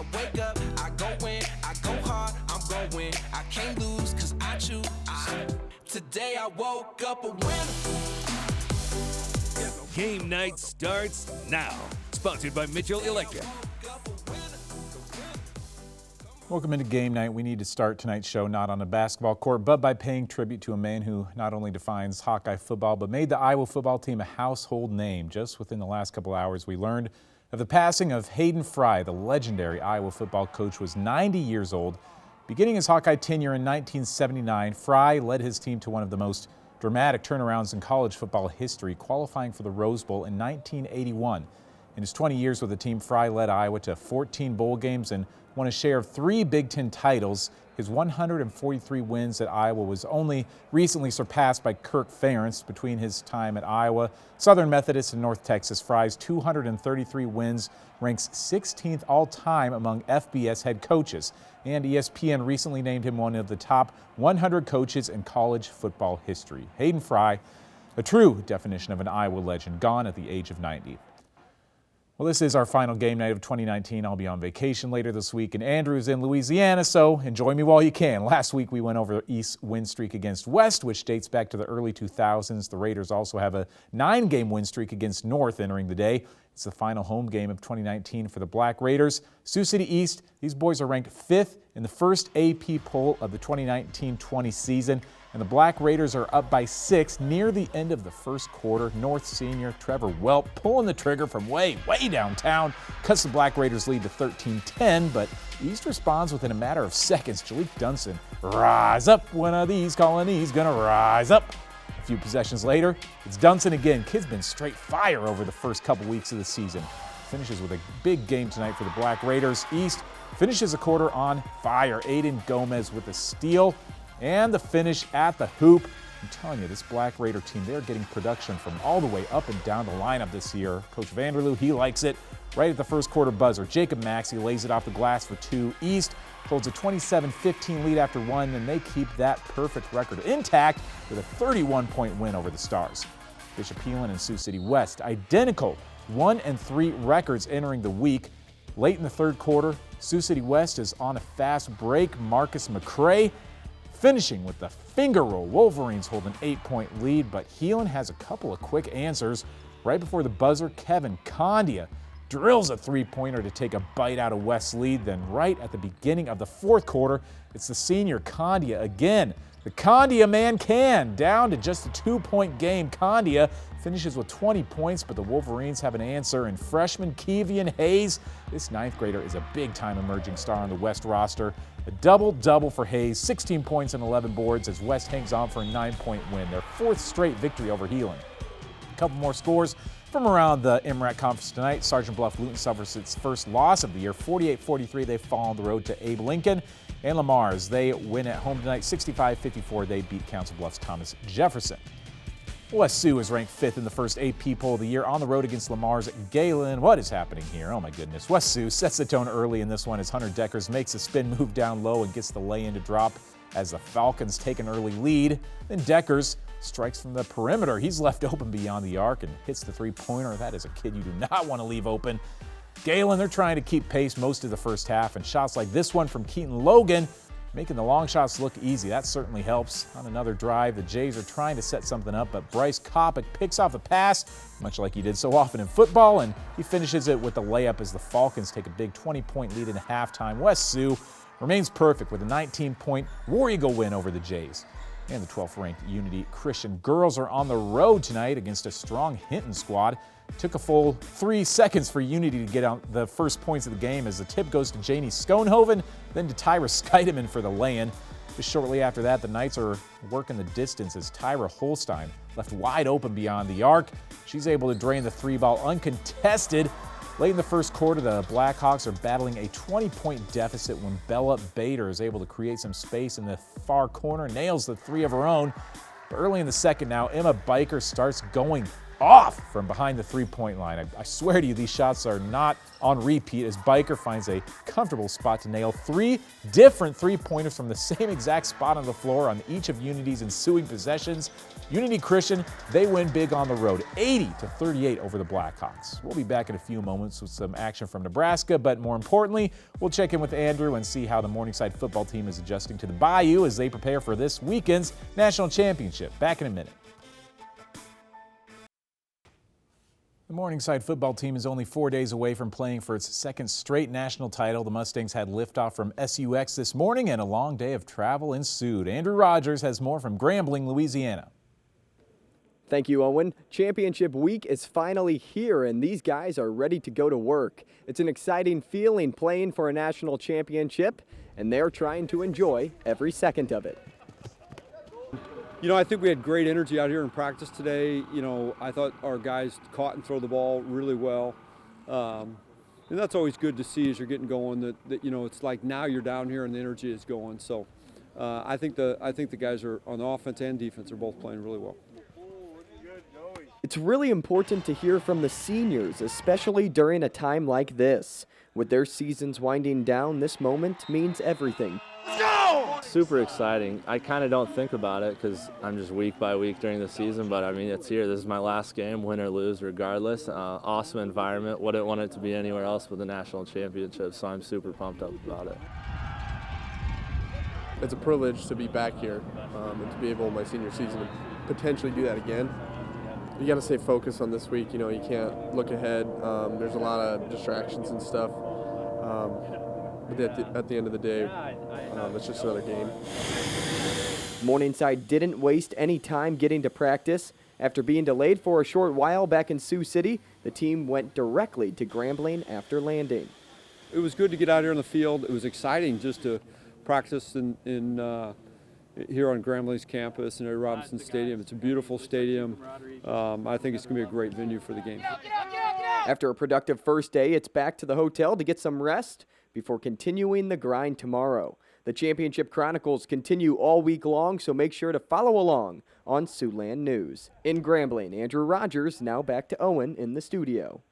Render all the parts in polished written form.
I wake up, I go in, I go hard, I'm gon' win. I can't lose, cause I choose. Today I woke up a winner. Game night starts now. Sponsored by Mitchell Electric. Welcome into Game Night. We need to start tonight's show not on a basketball court, but by paying tribute to a man who not only defines Hawkeye football, but made the Iowa football team a household name. Just within the last couple hours, we learned of the passing of Hayden Fry. The legendary Iowa football coach was 90 years old. Beginning his Hawkeye tenure in 1979, Fry led his team to one of the most dramatic turnarounds in college football history, qualifying for the Rose Bowl in 1981. In his 20 years with the team, Fry led Iowa to 14 bowl games and won a share of 3 Big Ten titles. His 143 wins at Iowa was only recently surpassed by Kirk Ferentz. Between his time at Iowa, Southern Methodist, and North Texas, Fry's 233 wins ranks 16th all-time among FBS head coaches. And ESPN recently named him one of the top 100 coaches in college football history. Hayden Fry, a true definition of an Iowa legend, gone at the age of 90. Well, this is our final game night of 2019. I'll be on vacation later this week, and Andrew's in Louisiana, so enjoy me while you can. Last week, we went over East's win streak against West, which dates back to the early 2000s. The Raiders also have a 9-game win streak against North entering the day. It's the final home game of 2019 for the Black Raiders. Sioux City East, these boys are ranked 5th in the first AP poll of the 2019-20 season. And the Black Raiders are up by 6 near the end of the first quarter. North senior Trevor Welp pulling the trigger from way downtown, cuts the Black Raiders lead to 13-10, but East responds within a matter of seconds. Jalik Dunson, rise up, one of these colonies gonna rise up. A few possessions later, it's Dunson again. Kid's been straight fire over the first couple weeks of the season. Finishes with a big game tonight for the Black Raiders. East finishes a quarter on fire. Aiden Gomez with a steal. And the finish at the hoop. I'm telling you, this Black Raider team, they're getting production from all the way up and down the lineup this year. Coach Vanderloo, he likes it. Right at the first quarter buzzer, Jacob Maxey lays it off the glass for 2. East holds a 27-15 lead after 1, and they keep that perfect record intact with a 31-point win over the Stars. Bishop Heelan and Sioux City West, identical 1-3 records entering the week. Late in the third quarter, Sioux City West is on a fast break. Marcus McCray finishing with the finger roll. Wolverines hold an 8-point lead, but Heelan has a couple of quick answers. Right before the buzzer, Kevin Condia drills a 3-pointer to take a bite out of West's lead. Then right at the beginning of the fourth quarter, it's the senior Condia again. The Condia man can. Down to just a 2-point game. Condia finishes with 20 points, but the Wolverines have an answer in freshman Kevian Hayes. This 9th grader is a big-time emerging star on the West roster. A double-double for Hayes, 16 points and 11 boards as West hangs on for a 9-point win, their 4th straight victory over Heelan. A couple more scores from around the MRAC conference tonight. Sergeant Bluff Luton suffers its first loss of the year, 48-43. They fall on the road to Abe Lincoln. And Lamar's, they win at home tonight, 65-54. They beat Council Bluffs' Thomas Jefferson. West Sioux is ranked 5th in the first AP poll of the year on the road against Lamar's Galen. What is happening here? Oh my goodness. West Sioux sets the tone early in this one as Hunter Deckers makes a spin move down low and gets the lay-in to drop as the Falcons take an early lead. Then Deckers strikes from the perimeter. He's left open beyond the arc and hits the 3-pointer. That is a kid you do not want to leave open. Galen, they're trying to keep pace most of the first half, and shots like this one from Keaton Logan making the long shots look easy. That certainly helps. On another drive, the Jays are trying to set something up, but Bryce Kopic picks off the pass, much like he did so often in football, and he finishes it with the layup as the Falcons take a big 20-point lead in halftime. West Sioux remains perfect with a 19-point War Eagle win over the Jays. And the 12th-ranked Unity Christian girls are on the road tonight against a strong Hinton squad. Took a full 3 seconds for Unity to get out the first points of the game as the tip goes to Janie Schoenhoven, then to Tyra Scheidemann for the lay-in. Just shortly after that, the Knights are working the distance as Tyra Holstein left wide open beyond the arc. She's able to drain the 3-ball uncontested. Late in the first quarter, the Blackhawks are battling a 20-point deficit when Bella Bader is able to create some space in the far corner, nails the 3 of her own. But early in the second now, Emma Biker starts going off from behind the three-point line. I swear to you, these shots are not on repeat as Biker finds a comfortable spot to nail 3 different three-pointers from the same exact spot on the floor on each of Unity's ensuing possessions. Unity Christian, they win big on the road, 80-38 over the Blackhawks. We'll be back in a few moments with some action from Nebraska, but more importantly, we'll check in with Andrew and see how the Morningside football team is adjusting to the Bayou as they prepare for this weekend's national championship. Back in a minute. The Morningside football team is only 4 days away from playing for its second straight national title. The Mustangs had liftoff from SUX this morning and a long day of travel ensued. Andrew Rogers has more from Grambling, Louisiana. Thank you, Owen. Championship week is finally here, and these guys are ready to go to work. It's an exciting feeling playing for a national championship, and they're trying to enjoy every second of it. You know, I think we had great energy out here in practice today. You know, I thought our guys caught and throw the ball really well. And that's always good to see as you're getting going that you know, it's like now you're down here and the energy is going. So I think the guys are on the offense and defense are both playing really well. It's really important to hear from the seniors, especially during a time like this. With their seasons winding down, this moment means everything. Super exciting. I kind of don't think about it because I'm just week by week during the season, but I mean, it's here. This is my last game, win or lose regardless. Awesome environment. Wouldn't want it to be anywhere else with the national championship, so I'm super pumped up about it. It's a privilege to be back here and to be able in my senior season to potentially do that again. You got to stay focused on this week. You know, you can't look ahead. There's a lot of distractions and stuff. But at the end of the day, it's just another game. Morningside didn't waste any time getting to practice. After being delayed for a short while back in Sioux City, the team went directly to Grambling after landing. It was good to get out here on the field. It was exciting just to practice here on Grambling's campus in Eddie Robinson Stadium. It's a beautiful stadium. I think it's going to be a great venue for the game. After a productive first day, it's back to the hotel to get some rest before continuing the grind tomorrow. The Championship Chronicles continue all week long, so make sure to follow along on Siouxland News. In Grambling, Andrew Rogers, now back to Owen in the studio.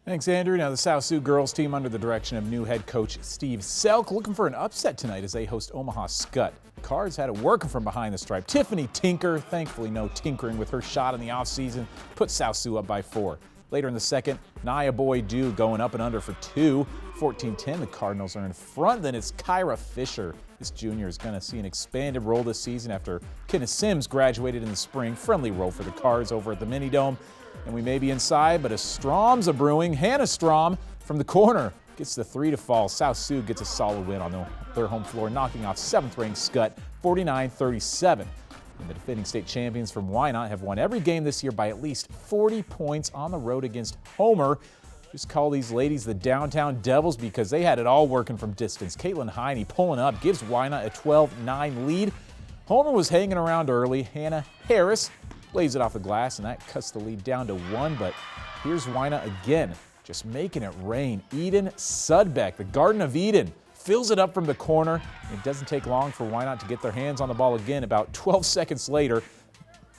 Thanks, Andrew. Now the South Sioux girls team under the direction of new head coach Steve Selk looking for an upset tonight as they host Omaha Skutt. Cards had it working from behind the stripe. Tiffany Tinker, thankfully no tinkering with her shot in the offseason, put South Sioux up by 4. Later in the second, Nia Boyd-Dew going up and under for 2. 14-10, the Cardinals are in front. Then it's Kyra Fisher. This junior is going to see an expanded role this season after Kenneth Sims graduated in the spring. Friendly role for the Cards over at the Mini Dome. And we may be inside, but a Strom's a brewing. Hannah Strom from the corner gets the 3 to fall. South Sioux gets a solid win on their home floor, knocking off 7th-ranked Skutt 49-37. And the defending state champions from Wynot have won every game this year by at least 40 points on the road against Homer. Just call these ladies the Downtown Devils because they had it all working from distance. Caitlin Heine pulling up, gives Wynot a 12-9 lead. Homer was hanging around early. Hannah Harris lays it off the glass, and that cuts the lead down to 1. But here's Wynot again, just making it rain. Eden Sudbeck, the Garden of Eden, fills it up from the corner. It doesn't take long for Wynot to get their hands on the ball again. About 12 seconds later,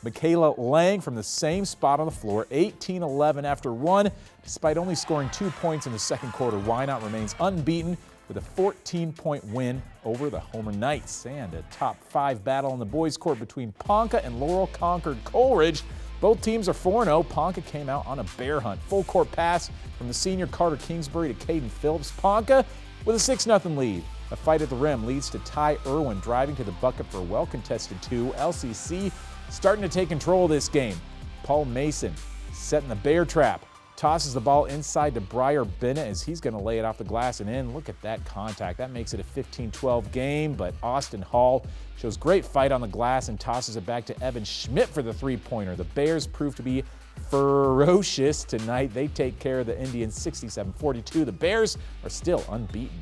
Michaela Lang from the same spot on the floor, 18-11 after 1. Despite only scoring 2 points in the second quarter, Wynot remains unbeaten with a 14-point win over the Homer Knights. And a top 5 battle on the boys' court between Ponca and Laurel Concord Coleridge. Both teams are 4-0. Ponca came out on a bear hunt. Full court pass from the senior Carter Kingsbury to Caden Phillips. Ponca with a 6-0 lead. A fight at the rim leads to Ty Irwin driving to the bucket for a well-contested 2. LCC starting to take control of this game. Paul Mason setting the bear trap. Tosses the ball inside to Briar Bennett as he's going to lay it off the glass and in. Look at that contact. That makes it a 15-12 game, but Austin Hall shows great fight on the glass and tosses it back to Evan Schmidt for the three-pointer. The Bears prove to be ferocious tonight. They take care of the Indians 67-42. The Bears are still unbeaten.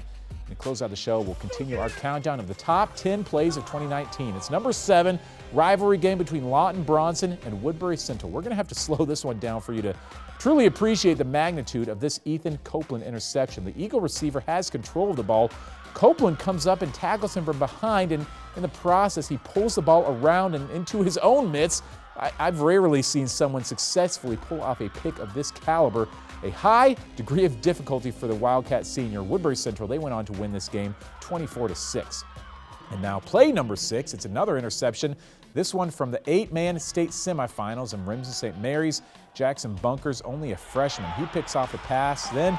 To close out the show, we'll continue our countdown of the top 10 plays of 2019. It's number 7, rivalry game between Lawton Bronson and Woodbury Central. We're going to have to slow this one down for you to truly appreciate the magnitude of this Ethan Copeland interception. The Eagle receiver has control of the ball. Copeland comes up and tackles him from behind, and in the process, he pulls the ball around and into his own mitts. I've rarely seen someone successfully pull off a pick of this caliber. A high degree of difficulty for the Wildcat senior. Woodbury Central, they went on to win this game 24-6. And now play number 6, it's another interception. This one from the 8-man state semifinals in Remsen St. Mary's. Jackson Bunkers, only a freshman. He picks off the pass. Then,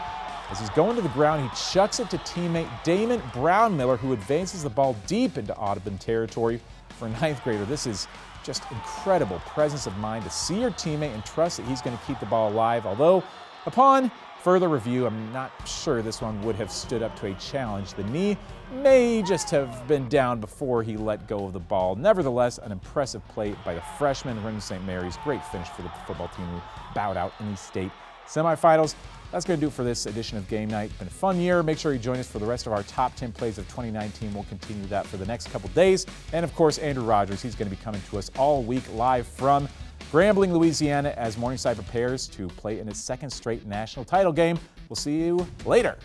as he's going to the ground, he chucks it to teammate Damon Brownmiller, who advances the ball deep into Audubon territory. For a 9th grader, this is just incredible presence of mind to see your teammate and trust that he's going to keep the ball alive. Although, upon further review, I'm not sure this one would have stood up to a challenge. The knee may just have been down before he let go of the ball. Nevertheless, an impressive play by the freshman, Remsen St. Mary's. Great finish for the football team who bowed out in the state semifinals. That's going to do it for this edition of Game Night. It's been a fun year. Make sure you join us for the rest of our top 10 plays of 2019. We'll continue that for the next couple days. And of course, Andrew Rogers, he's going to be coming to us all week live from Grambling, Louisiana, as Morningside prepares to play in its 2nd straight national title game. We'll see you later.